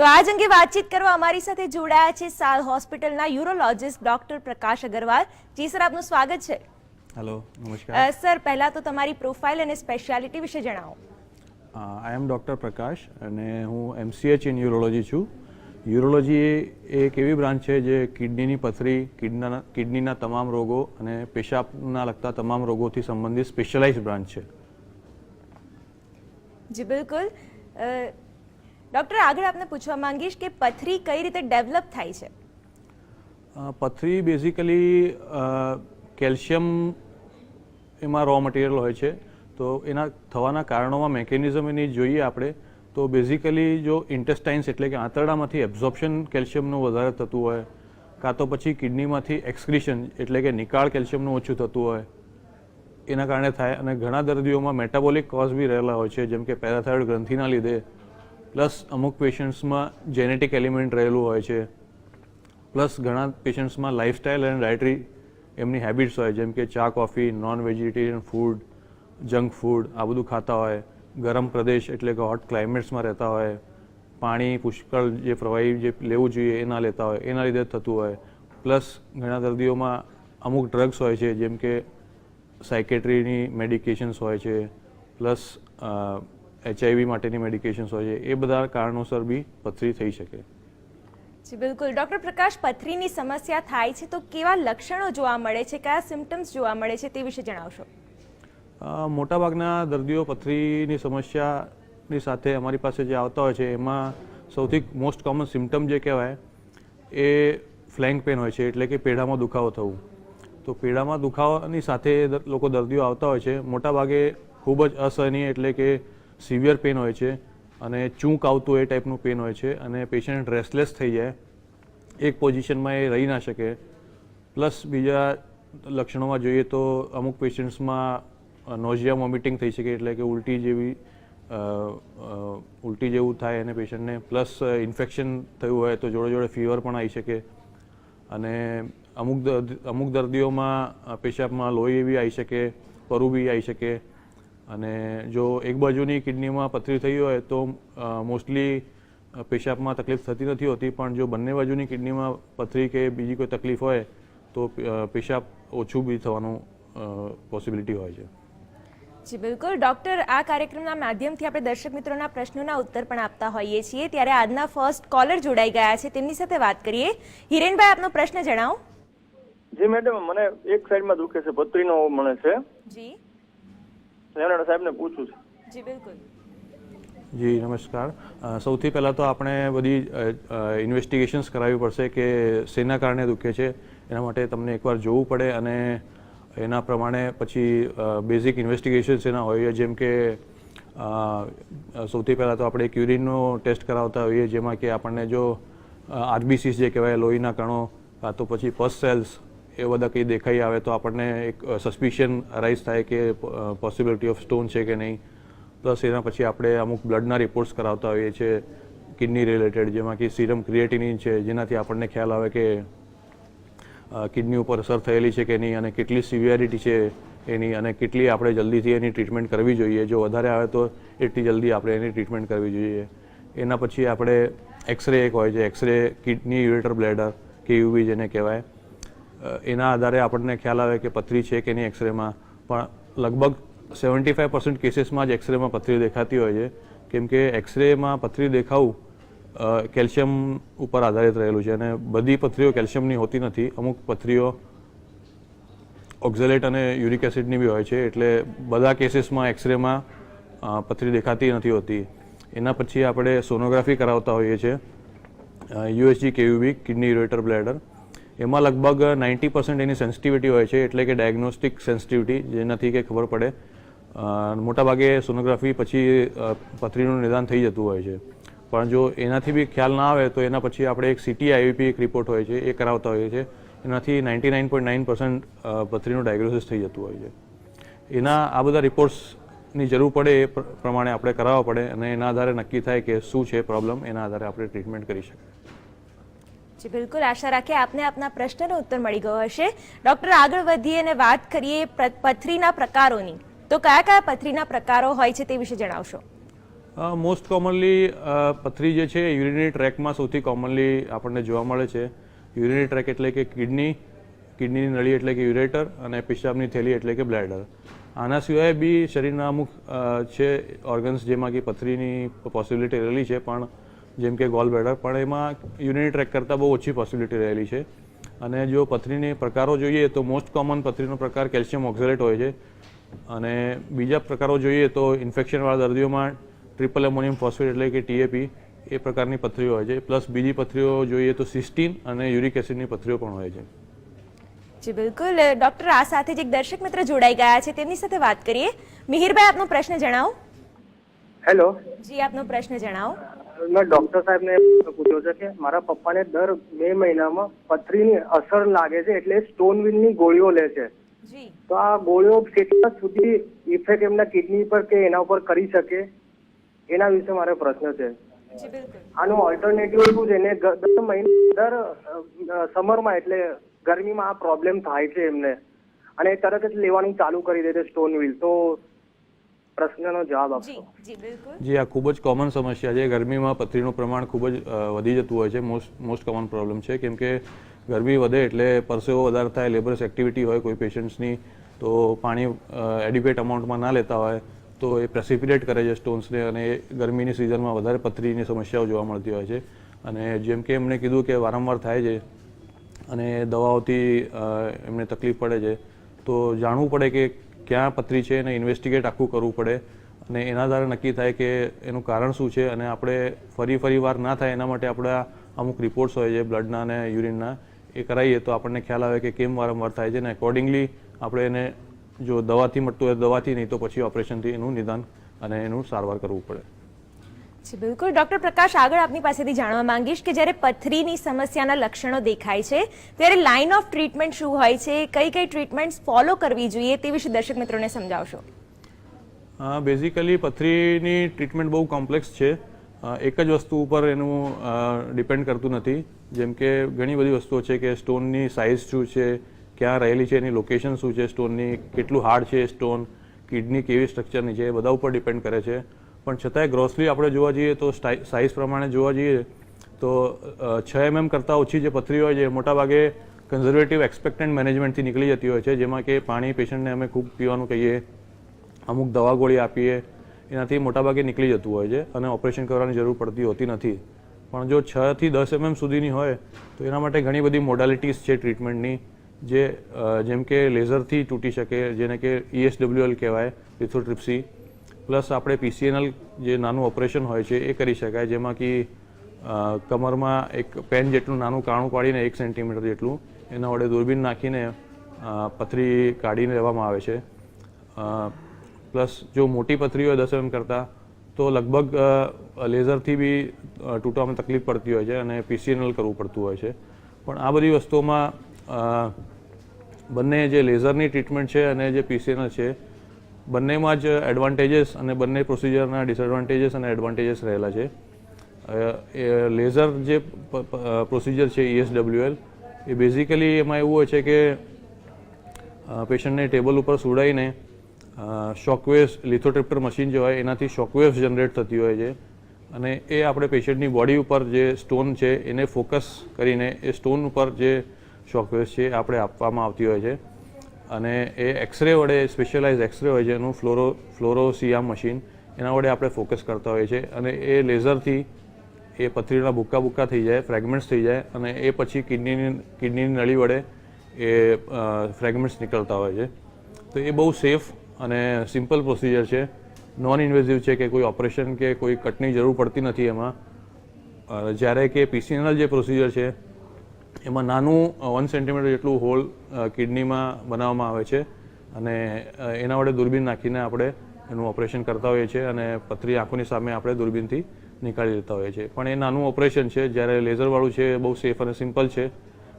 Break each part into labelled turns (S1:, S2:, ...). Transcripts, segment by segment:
S1: તો આજ અંગે વાતચીત કરવા અમારી સાથે જોડાયા છે સાલ હોસ્પિટલના યુરોલોજિસ્ટ ડોક્ટર પ્રકાશ અગ્રવાલ. જી સર, આપનું સ્વાગત છે.
S2: હેલો, નમસ્કાર.
S1: સર, પહેલા તો તમારી પ્રોફાઇલ અને સ્પેશિયાલિટી વિશે જણાવો.
S2: આઈ એમ ડૉક્ટર પ્રકાશ અને હું MCH ઇન યુરોલોજી છું. યુરોલોજી એક એવી બ્રાન્ચ છે જે કિડનીની પથરી, કિડનીના તમામ રોગો અને પેશાબના લગતા તમામ રોગોથી સંબંધિત સ્પેશિયલાઇઝ બ્રાન્ચ છે.
S1: જી બિલકુલ. ડૉક્ટર, આગળ આપને પૂછવા માંગીશ કે પથરી કઈ રીતે ડેવલપ થાય છે?
S2: પથરી બેઝિકલી કેલ્શિયમ એમાં રો મટીરિયલ હોય છે, તો એના થવાના કારણોમાં મેકેનિઝમ એની જોઈએ આપણે તો બેઝિકલી જો ઇન્ટેસ્ટાઇન્સ એટલે કે આંતરડામાંથી એબ્ઝોર્પ્શન કેલ્શિયમનું વધારે થતું હોય, કાં તો પછી કિડનીમાંથી એક્સક્રીશન એટલે કે નિકાળ કેલ્શિયમનું ઓછું થતું હોય, એના કારણે થાય. અને ઘણા દર્દીઓમાં મેટાબોલિક કોઝ બી રહેલા હોય છે, જેમ કે પેરાથાઇરોઇડ ગ્રંથિના લીધે, પ્લસ અમુક પેશન્ટ્સમાં જેનેટિક એલિમેન્ટ રહેલું હોય છે, પ્લસ ઘણા પેશન્ટ્સમાં લાઇફસ્ટાઇલ અને ડાયટરી એમની હેબિટ્સ હોય, જેમ કે ચા, coffee, non vegetarian food, junk food આ બધું ખાતા હોય, ગરમ પ્રદેશ એટલે કે હોટ ક્લાઇમેટ્સમાં રહેતા હોય, પાણી પુષ્કળ જે પ્રવાહી જે લેવું જોઈએ એ ના લેતા હોય, એના લીધે થતું હોય. પ્લસ ઘણા દર્દીઓમાં અમુક ડ્રગ્સ હોય છે, જેમ કે સાયકેટ્રીની મેડિકેશન્સ હોય છે, પ્લસ HIV માટેની મેડિકેશન્સ હોય છે. એ બધા કારણોસર બી પથરી થઈ શકે.
S1: જી બિલકુલ. ડૉક્ટર પ્રકાશ, પથરીની સમસ્યા થાય છે તો કેવા લક્ષણો જોવા મળે છે, કયા સિમ્ટમ્સ જોવા મળે છે તે વિશે જણાવશો?
S2: મોટાભાગના દર્દીઓ પથરીની સમસ્યાની સાથે અમારી પાસે જે આવતા હોય છે એમાં સૌથી મોસ્ટ કોમન સિમ્ટમ જે કહેવાય એ ફ્લેંક પેન હોય છે, એટલે કે પેઢામાં દુખાવો થવું. તો પેઢામાં દુખાવાની સાથે લોકો દર્દીઓ આવતા હોય છે. મોટાભાગે ખૂબ જ અસહનીય એટલે કે સિવિયર પેન હોય છે અને ચૂંક આવતું એ ટાઈપનું પેન હોય છે અને પેશન્ટ રેસ્ટલેસ થઈ જાય, એક પોઝિશનમાં એ રહી ના શકે. પ્લસ બીજા લક્ષણોમાં જોઈએ તો અમુક પેશન્ટ્સમાં નોઝિયા વોમિટિંગ થઈ શકે, એટલે કે ઉલટી જેવું થાય અને પેશન્ટને. પ્લસ ઇન્ફેક્શન થયું હોય તો જોડે જોડે ફીવર પણ આવી શકે. અને અમુક દર્દીઓમાં પેશાબમાં લોહી બી આવી શકે, પરુ બી આવી શકે. અને જો એક બાજુની કિડનીમાં પથરી થઈ હોય તો મોસ્ટલી પેશાબમાં તકલીફ થતી નથી હોતી, પણ જો બંને બાજુની કિડનીમાં પથરી કે બીજી કોઈ તકલીફ હોય તો પેશાબ ઓછું બી થવાનું પોસિબિલિટી હોય છે.
S1: જી બિલકુલ. ડૉક્ટર, આ કાર્યક્રમના માધ્યમથી આપણે દર્શક મિત્રોના પ્રશ્નોના ઉત્તર પણ આપતા હોઈએ છીએ, ત્યારે આજના ફર્સ્ટ કોલર જોડાઈ ગયા છે, તેમની સાથે વાત કરીએ. હિરેનભાઈ, આપનો પ્રશ્ન જણાવો.
S3: જી મેડમ, મને એક સાઈડમાં દુખે છે, પથરીનો મને છે.
S1: જી
S3: સાહેબને પૂછું છે.
S1: જી બિલકુલ.
S2: જી નમસ્કાર. સૌથી પહેલાં તો આપણે બધી ઇન્વેસ્ટિગેશન્સ કરાવવી પડશે કે શેના કારણે દુખે છે. એના માટે તમને એકવાર જોવું પડે અને એના પ્રમાણે પછી બેઝિક ઇન્વેસ્ટિગેશન્સ એના હોય, જેમ કે સૌથી પહેલાં તો આપણે એક યુરિનનો ટેસ્ટ કરાવતા હોઈએ, જેમાં કે આપણને જો RBCs જે કહેવાય લોહીના કણો, કાં તો પછી પસ સેલ્સ એ બધા કંઈ દેખાઈ આવે તો આપણને એક સસ્પિશન અરાઇઝ થાય કે પોસિબિલિટી ઓફ સ્ટોન છે કે નહીં. પ્લસ એના પછી આપણે અમુક બ્લડના રિપોર્ટ્સ કરાવતા હોઈએ છીએ કિડની રિલેટેડ, જેમાં કે સીરમ ક્રિએટિનિન છે, જેનાથી આપણને ખ્યાલ આવે કે કિડની ઉપર અસર થયેલી છે કે નહીં અને કેટલી સિવિયરિટી છે એની, અને કેટલી આપણે જલ્દીથી એની ટ્રીટમેન્ટ કરવી જોઈએ. જો વધારે આવે તો એટલી જલ્દી આપણે એની ટ્રીટમેન્ટ કરવી જોઈએ. એના પછી આપણે એક્સરે એક હોય છે, x ray kidney ureter bladder KUB જેને કહેવાય, એના આધારે આપણને ખ્યાલ આવે કે પથરી છે કે નહીં એક્સરેમાં. પણ લગભગ 75% કેસીસમાં જ એક્સરેમાં પથરી દેખાતી હોય છે, કેમ કે એક્સરેમાં પથરી દેખાવું કેલ્શિયમ ઉપર આધારિત રહેલું છે અને બધી પથરીઓ કેલ્શિયમની હોતી નથી. અમુક પથરીઓ ઓક્ઝેલેટ અને યુરિક એસિડની બી હોય છે, એટલે બધા કેસીસમાં એક્સરેમાં પથરી દેખાતી નથી હોતી. એના પછી આપણે સોનોગ્રાફી કરાવતા હોઈએ છીએ, USG KUB kidney ureter bladder. એમાં લગભગ 90% એની સેન્સિટિવિટી હોય છે, એટલે કે ડાયગ્નોસ્ટિક સેન્સિટિવિટી, જેનાથી કે ખબર પડે. મોટાભાગે સોનોગ્રાફી પછી પથરીનું નિદાન થઈ જતું હોય છે. પણ જો એનાથી બી ખ્યાલ ના આવે તો એના પછી આપણે એક CT IVP એક રિપોર્ટ હોય છે, એ કરાવતા હોઈએ છીએ. એનાથી 99.9% પથરીનું ડાયગ્નોસિસ થઈ જતું હોય છે. એના આ બધા રિપોર્ટ્સની જરૂર પડે એ પ્રમાણે આપણે કરાવવા પડે અને એના આધારે નક્કી થાય કે શું છે પ્રોબ્લેમ, એના આધારે આપણે ટ્રીટમેન્ટ કરી શકીએ.
S1: જી બિલકુલ. આશા રાખીએ આપને આપના પ્રશ્નનો ઉત્તર મળી ગયો હશે. ડૉક્ટર, આગળ વધીએ અને વાત કરીએ પથરીના પ્રકારોની. તો કયા કયા પથરીના પ્રકારો હોય છે તે વિશે જણાવશો?
S2: મોસ્ટ કોમનલી પથરી જે છે યુરિનરી ટ્રેકમાં સૌથી કોમનલી આપણને જોવા મળે છે. યુરિનરી ટ્રેક એટલે કે કિડનીની નળી એટલે કે યુરેટર અને પેશાબની થેલી એટલે કે બ્લેડર. આના સિવાય બી શરીરના અમુક છે ઓર્ગન્સ જેમાં કે પથરીની પોસિબિલિટી રહેલી છે, પણ જેમ કે ગોલ બ્લેડર, પણ એમાં યુરિનરી ટ્રેક કરતાં બહુ ઓછી પોસિબિલિટી રહેલી છે. અને જો પથરીની પ્રકારો જોઈએ તો મોસ્ટ કોમન પથરીનો પ્રકાર કેલ્શિયમ ઓક્ઝેલેટ હોય છે. અને બીજા પ્રકારો જોઈએ તો ઇન્ફેક્શનવાળા દર્દીઓમાં ટ્રિપલ એમોનિયમ ફોસ્ફેટ એટલે કે ટીએપી એ પ્રકારની પથરીઓ હોય છે. પ્લસ બીજી પથરીઓ જોઈએ તો સિસ્ટીન અને યુરિક એસિડની પથરીઓ પણ હોય છે.
S1: જી બિલકુલ ડૉક્ટર, આ સાથે જ એક દર્શક મિત્ર જોડાઈ ગયા છે, તેમની સાથે વાત કરીએ. મિહિરભાઈ, આપનો પ્રશ્ન જણાવો.
S3: હેલો.
S1: જી, આપનો પ્રશ્ન જણાવો.
S3: મેં ડોક્ટર સાહેબને પૂછ્યો છે કે મારા પપ્પાને દર 2 મહિનામાં પથરીની અસર લાગે છે, એટલે સ્ટોનવિલની ગોળીઓ લે છે.
S1: જી,
S3: તો આ ગોળીઓ કેટલા સુધી ઇફેક્ટ એમના કિડની પર કે એના ઉપર કરી શકે, એના વિશે મારો પ્રશ્ન છે.
S1: જી બિલકુલ.
S3: આનું ઓલ્ટરનેટિવ શું છે? ને દર મહિને દર સમરમાં એટલે ગરમીમાં આ પ્રોબ્લેમ થાય છે એમને, અને તરત જ લેવાનું ચાલુ કરી દે છે સ્ટોનવિલ. તો પ્રશ્નનો જવાબ આપો.
S1: જી જી બિલકુલ.
S2: જે આ ખૂબ જ કોમન સમસ્યા છે. ગરમીમાં પથરીનું પ્રમાણ ખૂબ જ વધી જતું હોય છે. મોસ્ટ કોમન પ્રોબ્લેમ છે, કેમ કે ગરમી વધે એટલે પરસેવો વધારે થાય, લેબરસ એક્ટિવિટી હોય કોઈ પેશન્ટ્સની, તો પાણી એડિક્વેટ અમાઉન્ટમાં ના લેતા હોય તો એ પ્રેસિપિટેટ કરે છે સ્ટોન્સને, અને ગરમીની સિઝનમાં વધારે પથરીની સમસ્યાઓ જોવા મળતી હોય છે. અને જેમ કે એમણે કીધું કે વારંવાર થાય છે અને દવાઓથી એમને તકલીફ પડે છે, તો જાણવું પડે કે ક્યાં પથરી છે એને ઇન્વેસ્ટિગેટ આખું કરવું પડે, અને એના દ્વારા નક્કી થાય કે એનું કારણ શું છે. અને આપણે ફરી વાર ના થાય એના માટે આપણા અમુક રિપોર્ટ્સ હોય છે બ્લડના અને યુરિનના, એ કરાવીએ તો આપણને ખ્યાલ આવે કે કેમ વારંવાર થાય છે, ને એકોર્ડિંગલી આપણે એને જો દવાથી મળતું હોય દવાથી, નહીં તો પછી ઓપરેશનથી એનું નિદાન અને એનું સારવાર કરવું પડે.
S1: જી બિલકુલ. ડૉક્ટર પ્રકાશ, આગળ આપની પાસેથી જાણવા માંગીશ કે જ્યારે પથરીની સમસ્યાના લક્ષણો દેખાય છે ત્યારે લાઇન ઓફ ટ્રીટમેન્ટ શું હોય છે, કઈ કઈ ટ્રીટમેન્ટ્સ ફોલો કરવી જોઈએ, તે વિશે દર્શક મિત્રોને સમજાવશો.
S2: બેઝિકલી પથરીની ટ્રીટમેન્ટ બહુ કોમ્પ્લેક્સ છે. એક જ વસ્તુ ઉપર એનું ડિપેન્ડ કરતું નથી. જેમ કે ઘણી બધી વસ્તુઓ છે કે સ્ટોનની સાઇઝ શું છે, ક્યાં રહેલી છે, એની લોકેશન શું છે, સ્ટોનની કેટલું હાર્ડ છે સ્ટોન, કિડની કેવી સ્ટ્રક્ચરની છે, એ બધા ઉપર ડિપેન્ડ કરે છે. પણ છતાંય ગ્રોસલી આપણે જોવા જઈએ તો સાઇઝ પ્રમાણે જોવા જઈએ તો 6 mm કરતાં ઓછી જે પથરી હોય છે મોટાભાગે કન્ઝર્વેટિવ એક્સપેક્ટન્ટ મેનેજમેન્ટથી નીકળી જતી હોય છે, જેમાં કે પાણી પેશન્ટને અમે ખૂબ પીવાનું કહીએ, અમુક દવા ગોળી આપીએ, એનાથી મોટાભાગે નીકળી જતું હોય છે અને ઓપરેશન કરવાની જરૂર પડતી હોતી નથી. પણ જો 6 થી 10 mm સુધીની હોય તો એના માટે ઘણી બધી મોડાલિટીઝ છે ટ્રીટમેન્ટની, જેમ કે લેઝરથી તૂટી શકે, જેને કે ESWL કહેવાય, લિથોટ્રિપ્સી. પ્લસ આપણે PCNL જે નાનું ઓપરેશન હોય છે એ કરી શકાય, જેમાં કે કમરમાં એક પેન જેટલું નાનું કાણું પાડીને 1 સેન્ટીમીટર જેટલું એના વડે દૂરબીન નાખીને પથરી કાઢીને લેવામાં આવે છે. પ્લસ જો મોટી પથરી હોય 10 mm કરતાં તો લગભગ લેઝરથી બી તૂટવામાં તકલીફ પડતી હોય છે અને PCNL કરવું પડતું હોય છે. પણ આ બધી વસ્તુઓમાં બંને જે લેઝરની ટ્રીટમેન્ટ છે અને જે PCNL છે, બંનેમાં જ એડવાન્ટેજીસ અને બંને પ્રોસિજરના ડિસએડવાન્ટેજીસ અને એડવાન્ટેજીસ રહેલા છે. લેઝર જે પ્રોસિજર છે ESWL, એ બેઝિકલી એમાં એવું હોય છે કે પેશન્ટને ટેબલ ઉપર સુડાઈને શોકવેવ્સ, લિથોટ્રિપ્ટર મશીન જે હોય એનાથી શોકવેવ્સ જનરેટ થતી હોય છે, અને એ આપણે પેશન્ટની બોડી ઉપર જે સ્ટોન છે એને ફોકસ કરીને એ સ્ટોન ઉપર જે શોકવેવ્સ છે આપણે આપવામાં આવતી હોય છે. અને એ એક્સરે વડે, સ્પેશિયલાઇઝ એક્સરે હોય છે એનું ફ્લોરોસિયામ મશીન, એના વડે આપણે ફોકસ કરતા હોઈએ છીએ, અને એ લેઝરથી એ પથરીના ભૂક્કા થઈ જાય, ફ્રેગમેન્ટ્સ થઈ જાય, અને એ પછી કિડનીની નળી વડે એ ફ્રેગમેન્ટ્સ નીકળતા હોય છે. તો એ બહુ સેફ અને સિમ્પલ પ્રોસિજર છે, નોન ઇન્વેઝિવ છે, કે કોઈ ઓપરેશન કે કોઈ કટની જરૂર પડતી નથી એમાં. જ્યારે કે PCNL જે પ્રોસિજર છે એમાં નાનું 1 સેન્ટીમીટર જેટલું હોલ કિડનીમાં બનાવવામાં આવે છે, અને એના વડે દૂરબીન નાખીને આપણે એનું ઓપરેશન કરતા હોઈએ છીએ, અને પથરી આંખોની સામે આપણે દૂરબીનથી નીકાળી લેતા હોઈએ છીએ. પણ એ નાનું ઓપરેશન છે, જ્યારે લેઝરવાળું છે બહુ સેફ અને સિમ્પલ છે.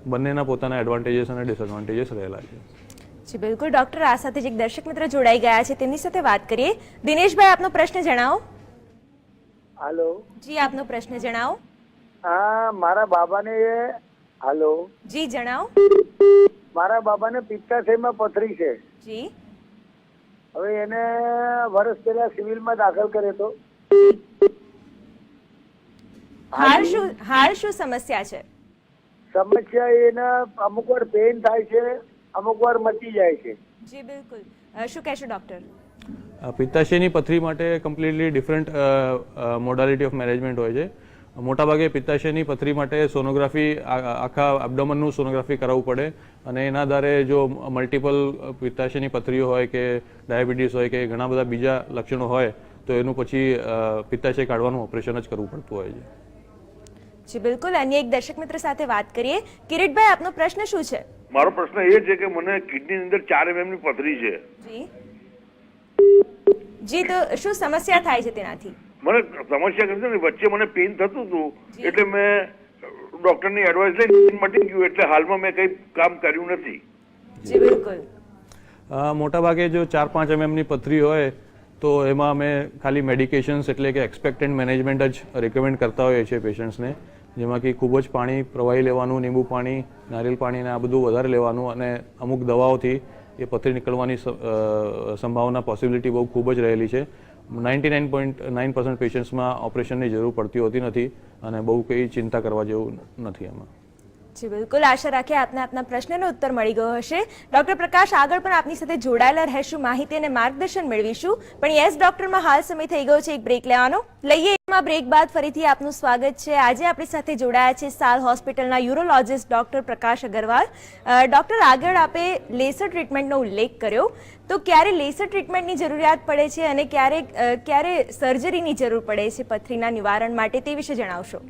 S2: બંનેના પોતાના એડવાન્ટેજીસ અને ડિસએડવાન્ટેજીસ રહેલા છે.
S1: જી બિલકુલ. ડૉક્ટર, આ સાથે જ એક દર્શક મિત્ર જોડાઈ ગયા છે, તેમની સાથે વાત કરીએ. દિનેશભાઈ, આપનો પ્રશ્ન જણાવો.
S4: હાલો.
S1: જી, આપનો પ્રશ્ન જણાવો.
S4: હા, મારા બાબાને હાલો.
S1: જી, જણાવો.
S4: મારા બાબાને પિત્તાશયમાં પથરી છે.
S1: જી.
S4: હવે એને વર્ષ પહેલા સિવિલમાં દાખલ કર્યો હતો,
S1: હાલ શું સમસ્યા છે?
S4: સમસ્યા એના અમુક વાર પેન થાય છે, અમુક વાર મટી જાય છે.
S1: જી બિલકુલ, શું કહેશો ડોક્ટર?
S2: પિત્તાશયની પથરી માટે કમ્પ્લીટલી ડિફરન્ટ મોડાલિટી ઓફ મેનેજમેન્ટ હોય છે. મોટાભાગે પિત્તાશયની પથરી માટે સોનોગ્રાફી, આખા એબ્ડોમનનું સોનોગ્રાફી કરાવવું પડે અને એના આધારે જો મલ્ટિપલ પિત્તાશયની પથરીઓ હોય કે ડાયાબિટીસ હોય કે ઘણા બધા બીજા લક્ષણો હોય તો એનું પછી પિત્તાશય કાઢવાનું ઓપરેશન જ કરવું પડતું હોય છે.
S1: જી બિલકુલ, અન્ય એક દર્શક મિત્ર સાથે વાત કરીએ. કિરીટભાઈ, આપનો પ્રશ્ન શું છે?
S5: મારો પ્રશ્ન એ છે કે મને કિડનીની અંદર 4 mm ની પથરી છે.
S1: જી, તો શું સમસ્યા થાય છે તેનાથી?
S5: મને સમસ્યા કરી છે ને, વચ્ચે મને પેઇન થતું હતું એટલે મેં ડોક્ટરની એડવાઇસ લઈને મટી ગયું, એટલે હાલમાં મેં કંઈ કામ કર્યું નથી.
S1: જી બિલકુલ,
S2: મોટાભાગે જો 4-5 mm ની પથરી હોય તો એમાં અમે ખાલી મેડિકેશન્સ એટલે કે એક્સપેક્ટન્ટ મેનેજમેન્ટ જ રેકમેન્ડ કરતા હોઈએ છીએ પેશન્ટ્સને, જેમાં કે ખૂબ જ પાણી પ્રવાહી લેવાનું, લીંબુ પાણી, નારિયેલ પાણી ને આ બધું વધારે લેવાનું અને અમુક દવાઓથી એ પથરી નીકળવાની સંભાવના પોસિબિલિટી બહુ ખૂબ જ રહેલી છે. 99.9% પેશન્ટ્સમાં ઓપરેશનની જરૂર પડતી હોતી નથી અને બહુ કંઈ ચિંતા કરવા જેવું નથી એમાં.
S1: જી બિલકુલ, આશા રાખીએ આપને આપના પ્રશ્નનો ઉત્તર મળી ગયો હશે. ડોક્ટર પ્રકાશ આગળ પણ આપની સાથે જોડાયેલા રહેશું, માહિતી અને માર્ગદર્શન મેળવીશું. પણ યસ ડોક્ટરમાં હાલ સમય થઈ ગયો છે એક બ્રેક લેવાનો. લઈએ એમાં બ્રેક બાદ ફરીથી આપનું સ્વાગત છે. આજે આપણી સાથે જોડાયા છે સાલ હોસ્પિટલના યુરોલોજિસ્ટ ડોક્ટર પ્રકાશ અગ્રવાલ. ડોક્ટર, આગળ આપે લેસર ટ્રીટમેન્ટનો ઉલ્લેખ કર્યો, તો ક્યારે લેસર ટ્રીટમેન્ટની જરૂરિયાત પડે છે અને ક્યારે સર્જરીની જરૂર પડે છે પથરીના નિવારણ માટે, તે વિશે જણાવશો?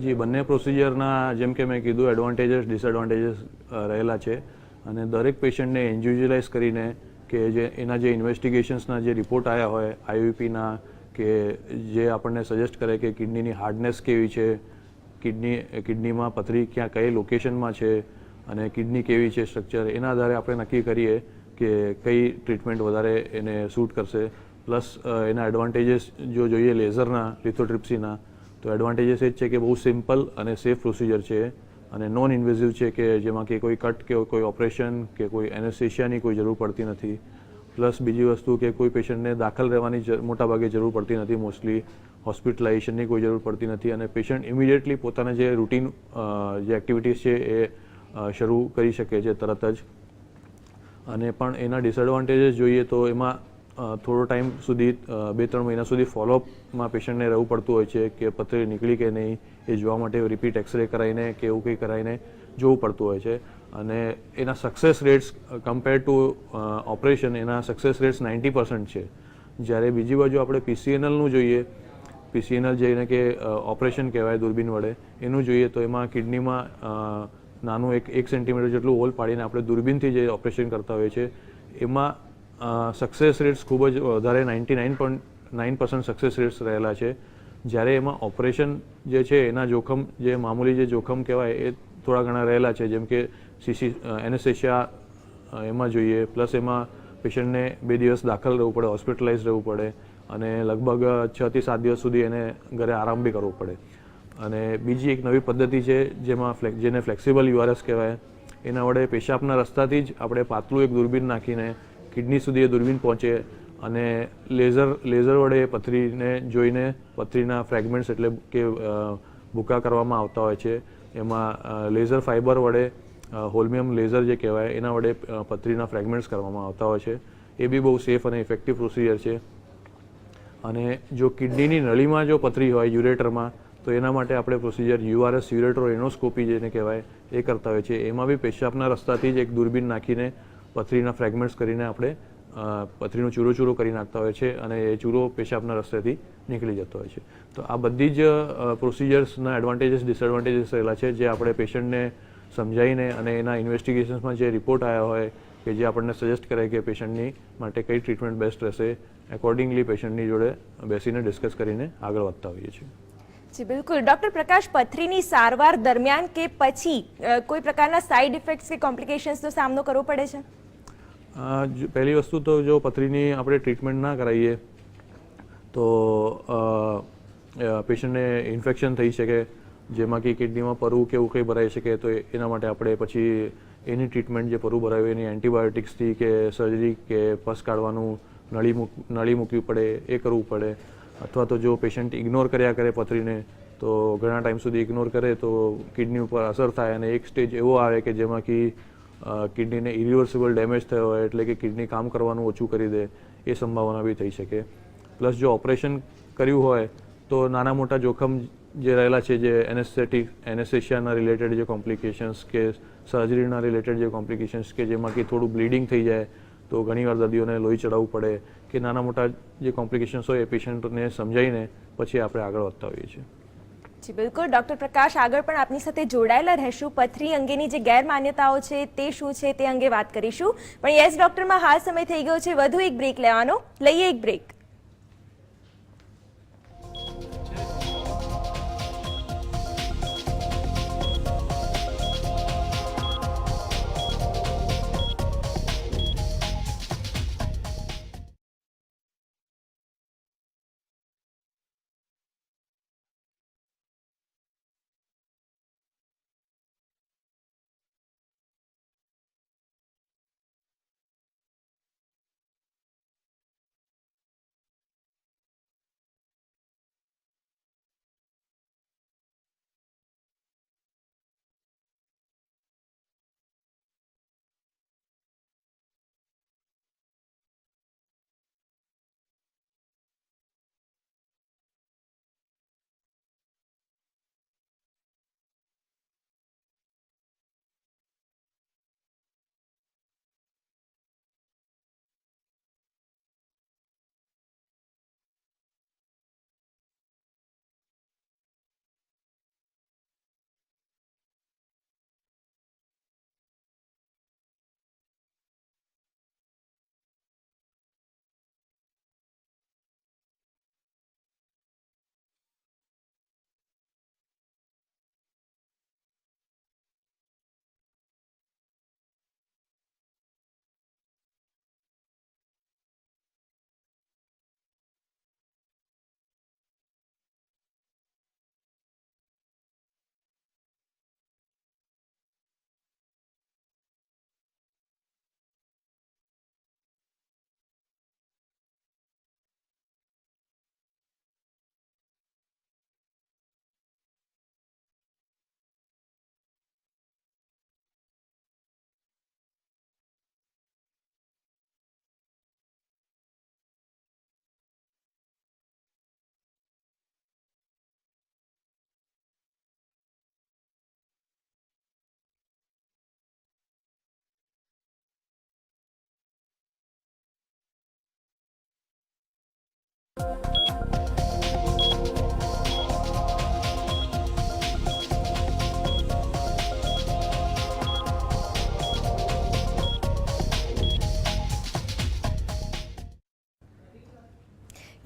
S2: જી, બંને પ્રોસિજરના જેમ કે મેં કીધું એડવાન્ટેજીસ ડિસએડવાન્ટેજીસ રહેલા છે અને દરેક પેશન્ટને ઇન્ડિવિજ્યુઅલાઇઝ કરીને કે જે એના જે ઇન્વેસ્ટિગેશન્સના જે રિપોર્ટ આવ્યા હોય આઈયુપીના, કે જે આપણને સજેસ્ટ કરે કે કિડનીની હાર્ડનેસ કેવી છે, કિડનીમાં પથરી ક્યાં કઈ લોકેશનમાં છે અને કિડની કેવી છે સ્ટ્રક્ચર, એના આધારે આપણે નક્કી કરીએ કે કઈ ટ્રીટમેન્ટ વધારે એને સૂટ કરશે. પ્લસ એના એડવાન્ટેજીસ જો જોઈએ લેઝરના, લિથોટ્રિપ્સીના, તો એડવાન્ટેજીસ એ જ છે કે બહુ સિમ્પલ અને સેફ પ્રોસિજર છે અને નોન ઇન્વેઝિવ છે, કે જેમાં કે કોઈ કટ કે કોઈ ઓપરેશન કે કોઈ એનેસ્થેશિયાની કોઈ જરૂર પડતી નથી. પ્લસ બીજી વસ્તુ કે કોઈ પેશન્ટને દાખલ રહેવાની મોટાભાગે જરૂર પડતી નથી, મોસ્ટલી હોસ્પિટલાઇઝેશનની કોઈ જરૂર પડતી નથી અને પેશન્ટ ઇમિડિયેટલી પોતાના જે રૂટીન જે એક્ટિવિટીઝ છે એ શરૂ કરી શકે છે તરત જ. અને પણ એના ડિસએડવાન્ટેજીસ જોઈએ તો એમાં થોડો ટાઈમ સુધી 2-3 મહિના સુધી ફોલોઅપમાં પેશન્ટને રહેવું પડતું હોય છે કે પથરી નીકળી કે નહીં એ જોવા માટે રિપીટ એક્સરે કરાવીને કે એવું કંઈ કરાવીને જોવું પડતું હોય છે. અને એના success rates compare to operation, એના સક્સેસ રેટ્સ 90% છે. જ્યારે બીજી બાજુ આપણે પીસીએનએલનું જોઈએ, પીસીએનએલ જેને કે ઓપરેશન કહેવાય દૂરબીન વડે, એનું જોઈએ તો એમાં કિડનીમાં નાનું 1 સેન્ટીમીટર જેટલું હોલ પાડીને આપણે દૂરબીનથી જે ઓપરેશન કરતા હોઈએ છીએ એમાં સક્સેસ રેટ્સ ખૂબ જ વધારે 99.9% સક્સેસ રેટ્સ રહેલા છે. જ્યારે એમાં ઓપરેશન જે છે એના જોખમ, જે મામૂલી જે જોખમ કહેવાય એ થોડા ઘણા રહેલા છે, જેમ કે એનેસ્થેશિયા એમાં જોઈએ, પ્લસ એમાં પેશન્ટને 2 દિવસ દાખલ રહેવું પડે, હોસ્પિટલાઇઝ રહેવું પડે અને લગભગ 6 થી 7 દિવસ સુધી એને ઘરે આરામ બી કરવો પડે. અને બીજી એક નવી પદ્ધતિ છે જેને ફ્લેક્સિબલ યુઆરએસ કહેવાય, એના વડે પેશાબના રસ્તાથી જ આપણે પાતળું એક દૂરબીન નાખીને કિડની સુધી એ દૂરબીન પહોંચે અને લેઝર વડે પથરીને જોઈને પથરીના ફ્રેગમેન્ટ્સ એટલે કે ભૂકા કરવામાં આવતા હોય છે. એમાં લેઝર ફાઇબર વડે, હોલ્મિયમ લેઝર જે કહેવાય એના વડે પથરીના ફ્રેગમેન્ટ્સ કરવામાં આવતા હોય છે. એ બી બહુ સેફ અને ઇફેક્ટિવ પ્રોસિજર છે. અને જો કિડનીની નળીમાં જો પથરી હોય યુરેટરમાં, તો એના માટે આપણે પ્રોસિજર યુઆરએસ, યુરેટ્રોએનોસ્કોપી જેને કહેવાય એ કરતા હોય છે. એમાં બી પેશાબના રસ્તાથી જ એક દૂરબીન નાખીને પથરીના ફ્રેગમેન્ટ્સ કરીને આપણે પથરીનો ચૂરો કરી નાખતા હોય છે અને એ ચૂરો પેશાબના રસ્તેથી નીકળી જતો હોય છે. તો આ બધી જ પ્રોસિજર્સના એડવાન્ટેજીસ ડિસએડવાન્ટેજીસ રહેલા છે, જે આપણે પેશન્ટને સમજાવીને અને એના ઇન્વેસ્ટિગેશન્સમાં જે રિપોર્ટ આવ્યા હોય કે જે આપણને સજેસ્ટ કરે કે પેશન્ટની માટે કઈ ટ્રીટમેન્ટ બેસ્ટ રહેશે, એકોર્ડિંગલી પેશન્ટની જોડે બેસીને ડિસ્કસ કરીને આગળ વધતા હોઈએ છીએ.
S1: જી બિલકુલ. ડોક્ટર પ્રકાશ, પથરીની સારવાર દરમિયાન કે પછી કોઈ પ્રકારના સાઇડ ઇફેક્ટ્સ કે કોમ્પ્લિકેશન્સનો સામનો કરવો પડે છે?
S2: પહેલી વસ્તુ તો જો પથરીની આપણે ટ્રીટમેન્ટ ના કરાવીએ તો પેશન્ટને ઇન્ફેક્શન થઈ શકે, જેમાં કે કિડનીમાં પરુ કે એવું કંઈ ભરાઈ શકે. તો એના માટે આપણે પછી એની ટ્રીટમેન્ટ જે પરુ ભરાયું એની એન્ટીબાયોટિક્સથી કે સર્જરી કે પસ કાઢવાનું, નળી મૂકવી પડે, એ કરવું પડે. અથવા તો જો પેશન્ટ ઇગ્નોર કર્યા કરે પથરીને તો ઘણા ટાઈમ સુધી ઇગ્નોર કરે તો કિડની ઉપર અસર થાય અને એક સ્ટેજ એવો આવે કે જેમાંથી કિડનીને ઇરિવર્સિબલ ડેમેજ થયો હોય એટલે કે કિડની કામ કરવાનું ઓછું કરી દે એ સંભાવના બી થઈ શકે. પ્લસ જો ઓપરેશન કર્યું હોય તો નાના મોટા જોખમ જે રહેલા છે જે એનેસ્થેશિયાના રિલેટેડ જે કોમ્પ્લિકેશન્સ કે સર્જરીના રિલેટેડ જે કોમ્પ્લિકેશન્સ કે જેમાંથી થોડું બ્લીડિંગ થઈ જાય તો ઘણીવાર દર્દીઓને લોહી ચડાવવું પડે કે નાના મોટા જે કોમ્પ્લિકેશન્સ હોય એ પેશન્ટને સમજાવીને પછી આપણે આગળ વધતા હોઈએ છીએ.
S1: જી બિલકુલ. ડૉક્ટર પ્રકાશ આગળ પણ આપની સાથે જોડાયેલા રહેશું. પથરી અંગેની જે ગેરમાન્યતાઓ છે તે શું છે તે અંગે વાત કરીશું. પણ યસ ડૉક્ટરમાં હાલ સમય થઈ ગયો છે વધુ એક બ્રેક લેવાનો. લઈએ એક બ્રેક.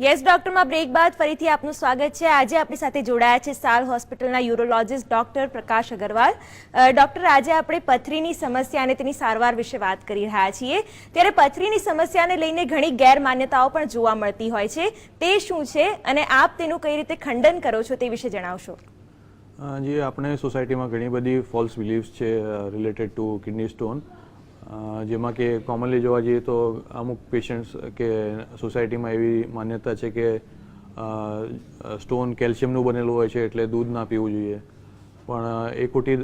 S1: યસ ડૉક્ટરમાં બ્રેક બાદ ફરીથી આપનું સ્વાગત છે. આજે આપણી સાથે જોડાયા છે સાલ હોસ્પિટલના યુરોલોજિસ્ટ ડૉક્ટર પ્રકાશ અગ્રવાલ. ડૉક્ટર, આજે આપણે પથરીની સમસ્યા અને તેની સારવાર વિશે વાત કરી રહ્યા છીએ. ત્યારે પથરીની સમસ્યાને લઈને ઘણી ગેરમાન્યતાઓ પણ જોવા મળતી હોય છે. તે શું છે અને આપ તેનું કઈ રીતે ખંડન કરો છો તે વિશે જણાવશો.
S2: જી, આપણે સોસાયટીમાં ઘણી બધી ફોલ્સ બિલીવ્સ છે રિલેટેડ ટુ કિડની સ્ટોન, જેમાં કે કોમનલી જોવા જઈએ તો અમુક પેશન્ટ્સ કે સોસાયટીમાં એવી માન્યતા છે કે સ્ટોન કેલ્શિયમનું બનેલું હોય છે એટલે દૂધ ના પીવું જોઈએ. પણ એ ખોટી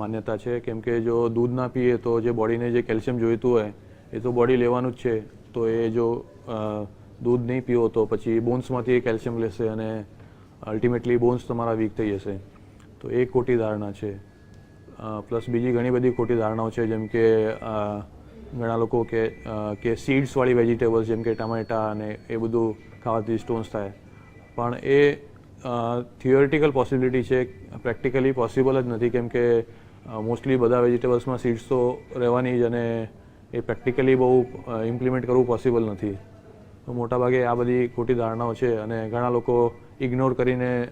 S2: માન્યતા છે, કેમ કે જો દૂધ ના પીએ તો જે બોડીને જે કેલ્શિયમ જોઈતું હોય એ તો બોડી લેવાનું જ છે. તો એ જો દૂધ નહીં પીવો તો પછી બોન્સમાંથી એ કેલ્શિયમ લેશે અને અલ્ટિમેટલી બોન્સ તમારા વીક થઈ જશે. તો એ ખોટી ધારણા છે. પ્લસ બીજી ઘણી બધી ખોટી ધારણાઓ છે, જેમ કે ઘણા લોકો કે સીડ્સવાળી વેજીટેબલ્સ જેમ કે ટમેટા અને એ બધું ખાવાથી સ્ટોન્સ થાય. પણ એ થિયોરિટિકલ પોસિબિલિટી છે, પ્રેક્ટિકલી પોસિબલ જ નથી, કેમ કે મોસ્ટલી બધા વેજીટેબલ્સમાં સીડ્સ તો રહેવાની જ અને એ પ્રેક્ટિકલી બહુ ઇમ્પ્લિમેન્ટ કરવું પોસિબલ નથી. તો મોટાભાગે આ બધી ખોટી ધારણાઓ છે અને ઘણા લોકો ઇગ્નોર કરીને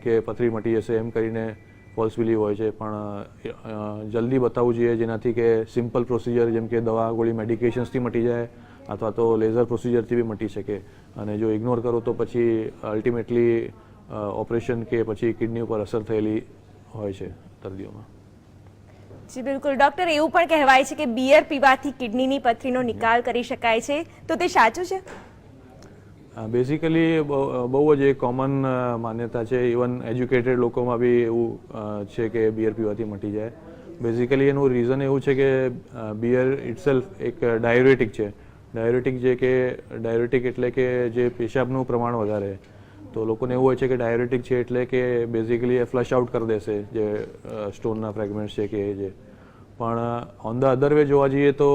S2: કે પથરી મટી જશે એમ કરીને ફોલ્સ બિલીવ હોય છે. પણ જલ્દી બતાવવું જોઈએ, જેનાથી કે સિમ્પલ પ્રોસિજર જેમ કે દવા ગોળી મેડિકેશન્સથી મટી જાય અથવા તો લેઝર પ્રોસિજરથી બી મટી શકે. અને જો ઇગ્નોર કરો તો પછી અલ્ટિમેટલી ઓપરેશન કે પછી કિડની ઉપર અસર થયેલી હોય છે દર્દીઓમાં.
S1: જી બિલકુલ. ડૉક્ટર, એવું પણ કહેવાય છે કે બિયર પીવાથી કિડનીની પથરીનો નિકાલ કરી શકાય છે, તો તે સાચું છે?
S2: બેઝિકલી બહુ જ એક કોમન માન્યતા છે, ઇવન એજ્યુકેટેડ લોકોમાં બી એવું છે કે બિયર પીવાથી મટી જાય. બેઝિકલી એનું રીઝન એવું છે કે બિયર ઇટસેલ્ફ એક ડાયુરેટિક છે. ડાયુરેટિક એટલે કે જે પેશાબનું પ્રમાણ વધારે. તો લોકોને એવું હોય છે કે ડાયુરેટિક છે એટલે કે બેઝિકલી એ ફ્લશ આઉટ કરી દેશે જે સ્ટોનના ફ્રેગમેન્ટ્સ છે કે જે. પણ ઓન ધ અધર વે જોવા જઈએ તો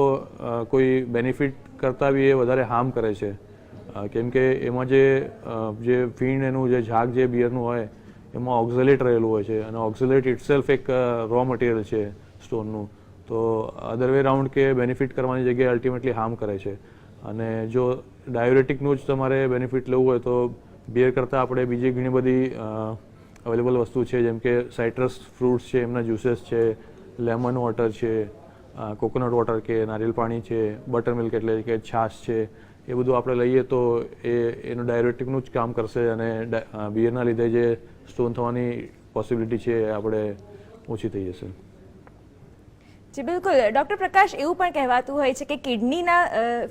S2: કોઈ બેનિફિટ કરતાં બી એ વધારે હાર્મ કરે છે. કેમ કે એમાં જે ફીણ એનું જે ઝાગ જે બિયરનું હોય એમાં ઓક્ઝલેટ રહેલું હોય છે, અને ઓક્ઝલેટ ઇટસેલ્ફ એક રો મટીરિયલ છે સ્ટોનનું. તો અધર વે રાઉન્ડ કે બેનિફિટ કરવાની જગ્યાએ અલ્ટિમેટલી હાર્મ કરે છે. અને જો ડાયુરેટિકનું જ તમારે બેનિફિટ લેવું હોય તો બિયર કરતાં આપણે બીજી ઘણી બધી અવેલેબલ વસ્તુ છે, જેમ કે સાઇટ્રસ ફ્રૂટ્સ છે, એમના જ્યુसेस છે, લેમન વોટર છે, કોકોનટ વોટર કે નારિયેળ પાણી છે, બટર મિલ્ક એટલે કે છાશ છે. એ બધું આપણે લઈએ તો એનું ડાયુરેટિકનું જ કામ કરશે, અને બિયરના લીધે જે સ્ટોન થવાની પોસિબિલિટી છે એ આપણે ઓછી થઈ જશે.
S1: જી બિલકુલ. ડૉક્ટર પ્રકાશ, એવું પણ કહેવાતું હોય છે કે કિડનીના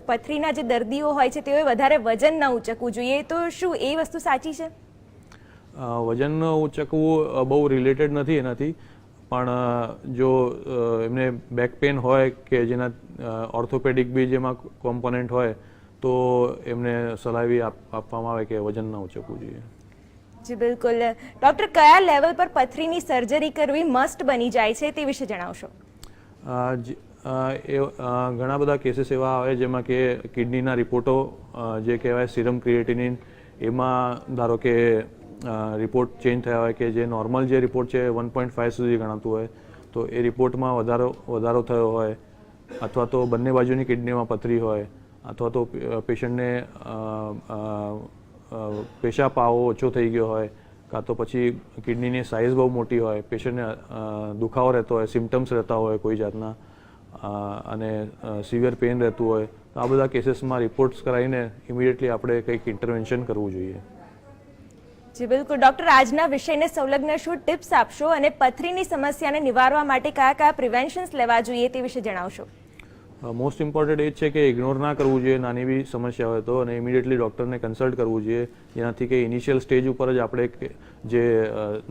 S1: પથરીના જે દર્દીઓ હોય છે તેઓએ વધારે વજન ન ઉંચકવું જોઈએ, તો શું એ વસ્તુ સાચી છે?
S2: વજન ઉંચકવું બહુ રિલેટેડ નથી એનાથી, પણ જો એમને બેક પેન હોય કે જેના ઓર્થોપેડિક બી જેમાં કોમ્પોનન્ટ હોય તો એમને સલાહ એવી આપવામાં આવે કે વજન ન ઉંચકવું જોઈએ.
S1: જી બિલકુલ. ડૉક્ટર, કયા લેવલ પર પથરીની સર્જરી કરવી મસ્ટ બની જાય છે તે વિશે જણાવશો?
S2: ઘણા બધા કેસીસ એવા આવે જેમાં કે કિડનીના રિપોર્ટો જે કહેવાય સિરમ ક્રિએટિનિન, એમાં ધારો કે રિપોર્ટ ચેન્જ થયા હોય કે જે નોર્મલ જે રિપોર્ટ છે 1.5 સુધી ગણાતું હોય, તો એ રિપોર્ટમાં વધારો થયો હોય, અથવા તો બંને બાજુની કિડનીમાં પથરી હોય, અથવા તો પેશન્ટને પેશાબ આવો ઓછો થઈ ગયો હોય, કાં તો પછી કિડનીની સાઇઝ બહુ મોટી હોય, પેશન્ટને દુખાવો રહેતો હોય, સિમ્ટમ્સ રહેતા હોય કોઈ જાતના, અને સિવિયર પેઇન રહેતું હોય, તો આ બધા કેસીસમાં રિપોર્ટ્સ કરાવીને ઇમિડિયેટલી આપણે કંઈક ઇન્ટરવેન્શન કરવું જોઈએ.
S1: જી બિલકુલ. ડૉક્ટર, આજના વિષયને સંલગ્ન શું ટિપ્સ આપશો, અને પથરીની સમસ્યાને નિવારવા માટે કયા કયા પ્રિવેન્શન્સ લેવા જોઈએ તે વિશે જણાવશો?
S2: મોસ્ટ ઇમ્પોર્ટન્ટ એ જ છે કે ઇગ્નોર ના કરવું જોઈએ નાની બી સમસ્યા હોય તો, અને ઇમિડિયેટલી ડૉક્ટરને કન્સલ્ટ કરવું જોઈએ, જેનાથી કે ઇનિશિયલ સ્ટેજ ઉપર જ આપણે જે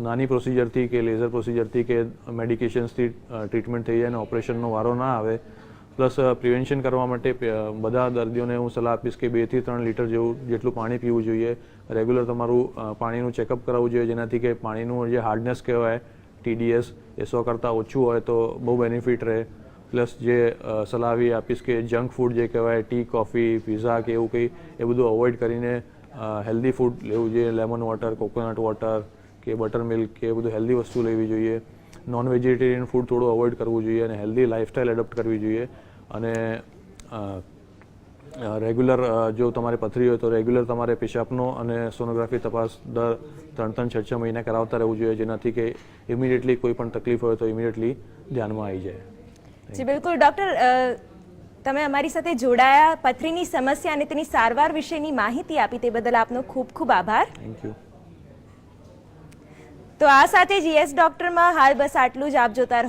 S2: નાની પ્રોસિજરથી કે લેઝર પ્રોસિજરથી કે મેડિકેશન્સથી ટ્રીટમેન્ટ થઈ જાય અને ઓપરેશનનો વારો ના આવે. પ્લસ પ્રિવેન્શન કરવા માટે બધા દર્દીઓને હું સલાહ આપીશ કે 2 થી 3 લીટર જેટલું પાણી પીવું જોઈએ. રેગ્યુલર તમારું પાણીનું ચેકઅપ કરાવવું જોઈએ, જેનાથી કે પાણીનું જે હાર્ડનેસ કહેવાય TDS એ 100 કરતાં ઓછું હોય તો બહુ બેનિફિટ રહે. પ્લસ જે સલાહ આવી આપીશ કે જંક ફૂડ જે કહેવાય ટી, કોફી, પીઝા કે એવું કંઈ એ બધું અવોઇડ કરીને હેલ્ધી ફૂડ લેવું જોઈએ. લેમન વોટર, કોકોનટ વોટર કે બટર મિલ્ક કે એ બધું હેલ્ધી વસ્તુ લેવી જોઈએ. નોન વેજીટેરિયન ફૂડ થોડું અવોઇડ કરવું જોઈએ, અને હેલ્ધી લાઇફસ્ટાઇલ એડોપ્ટ કરવી જોઈએ. અને રેગ્યુલર જો તમારે પથરી હોય તો રેગ્યુલર તમારે પેશાબનો અને સોનોગ્રાફી તપાસ દર 3-6 મહિને કરાવતા રહેવું જોઈએ, જેનાથી કે ઇમિડિયેટલી કોઈ પણ તકલીફ હોય તો ઇમિડિયેટલી ધ્યાનમાં આવી જાય.
S1: જી બિલકુલ. ડૉક્ટર, તમે અમારી સાથે જોડાયા, પથરીની સમસ્યા અને તેની સારવાર વિશેની માહિતી આપી તે બદલ આપનો ખૂબ ખૂબ આભાર.
S2: Thank you.
S1: તો આ સાથે GS ડૉક્ટરમાં હાલ બસ આટલું જ. આપ જોતા રહો